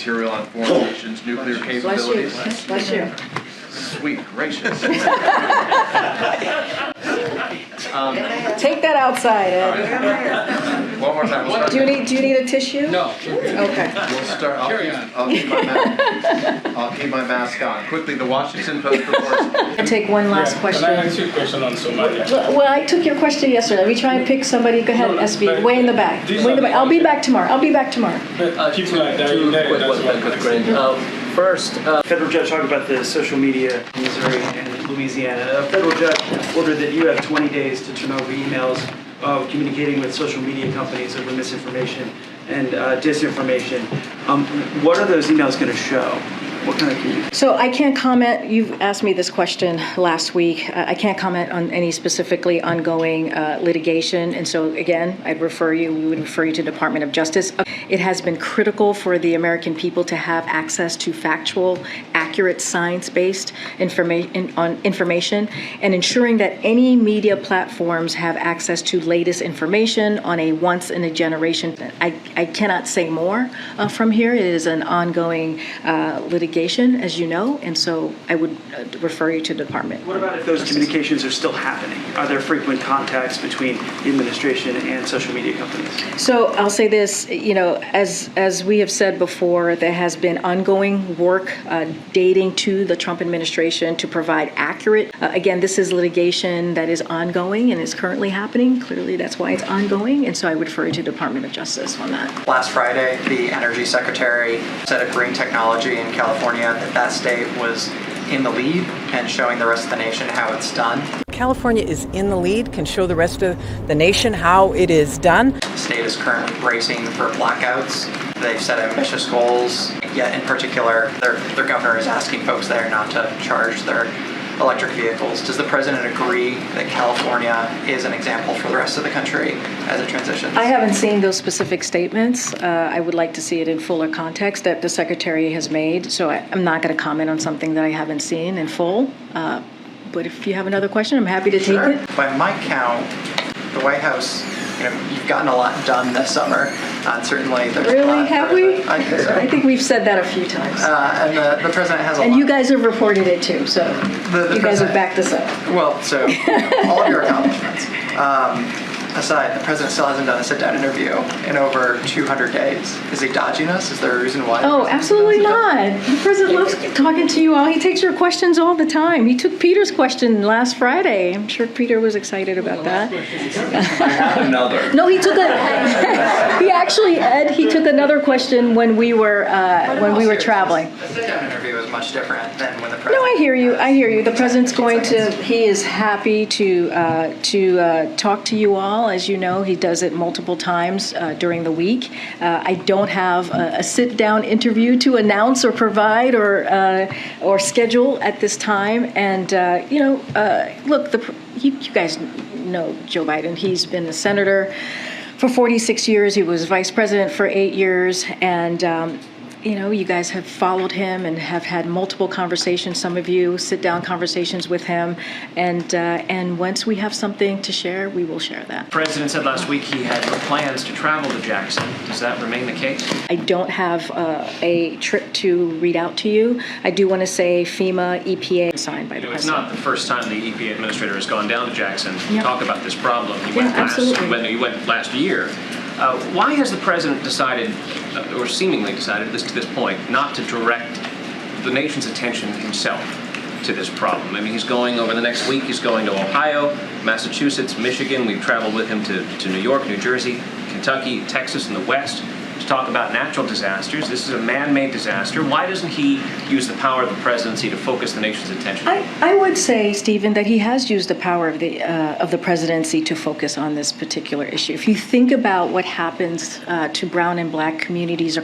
material on foreign nations' nuclear capabilities. Bless you. Sweet gracious. Take that outside, Ed. One more time. We'll start. Do you need a tissue? No. Okay. We'll start. I'll keep my mask on. Quickly, the Washington Post reports. I'll take one last question. Can I ask you a question on Somalia? Well, I took your question yesterday. Let me try and pick somebody. Go ahead, SB. Way in the back. These Way in the are back. I'll be back tomorrow. Keep like that. Two quick ones, then, Ms. Grant. First, Federal judge talked about the social media in Missouri and Louisiana. A federal judge ordered that you have 20 days to turn over emails communicating with social media companies over misinformation and disinformation. What are those emails going to show? What kind of communication? So I can't comment. You've asked me this question last week. I can't comment on any specifically ongoing litigation. And so again, we would refer you to the Department of Justice. It has been critical for the American people to have access to factual, accurate, science-based information, and ensuring that any media platforms have access to latest information on a once-in-a-generation. I cannot say more from here. It is an ongoing litigation, as you know, and so I would refer you to the department. What about if those communications are still happening? Are there frequent contacts between the administration and social media companies? So I'll say this, as we have said before, there has been ongoing work dating to the Trump administration to provide accurate, again, this is litigation that is ongoing and is currently happening. Clearly, that's why it's ongoing, and so I would refer you to the Department of Justice on that. Last Friday, the Energy Secretary said of green technology in California that state was in the lead and showing the rest of the nation how it's done. California is in the lead, can show the rest of the nation how it is done. The state is currently bracing for blackouts. They've set ambitious goals, yet in particular, their governor is asking folks there not to charge their electric vehicles. Does the president agree that California is an example for the rest of the country as it transitions? I haven't seen those specific statements. I would like to see it in fuller context that the secretary has made, so I'm not going to comment on something that I haven't seen in full. But if you have another question, I'm happy to take it. By my count, the White House, you've gotten a lot done this summer. Certainly, there's a lot. Really? Have we? I think so. I think we've said that a few times. And the president has a lot. And you guys have reported it too, so you guys have backed us up. Well, so all of your accomplishments aside, the president still hasn't done a sit-down interview in over 200 days. Is he dodging us? Is there a reason why? Oh, absolutely not. The president loves talking to you all. He takes your questions all the time. He took Peter's question last Friday. I'm sure Peter was excited about that. I have another. No, he took he took another question when we were traveling. A sit-down interview is much different than when the president. No, I hear you. The president's he is happy to talk to you all. As you know, he does it multiple times during the week. I don't have a sit-down interview to announce or provide or schedule at this time. And look, you guys know Joe Biden. He's been a senator for 46 years. He was vice president for 8 years, and you guys have followed him and have had multiple conversations, some of you sit-down conversations with him, and once we have something to share, we will share that. The president said last week he had no plans to travel to Jackson. Does that remain the case? I don't have a trip to read out to you. I do want to say FEMA, EPA, signed by the president. It's not the first time the EPA administrator has gone down to Jackson to talk about this problem. He went last year. Why has the president decided, or seemingly decided to this point, not to direct the nation's attention himself to this problem? I mean, he's going over the next week, he's going to Ohio, Massachusetts, Michigan. We've traveled with him to New York, New Jersey, Kentucky, Texas, and the West to talk about natural disasters. This is a man-made disaster. Why doesn't he use the power of the presidency to focus the nation's attention? I would say, Stephen, that he has used the power of the presidency to focus on this particular issue. If you think about what happens to brown and black communities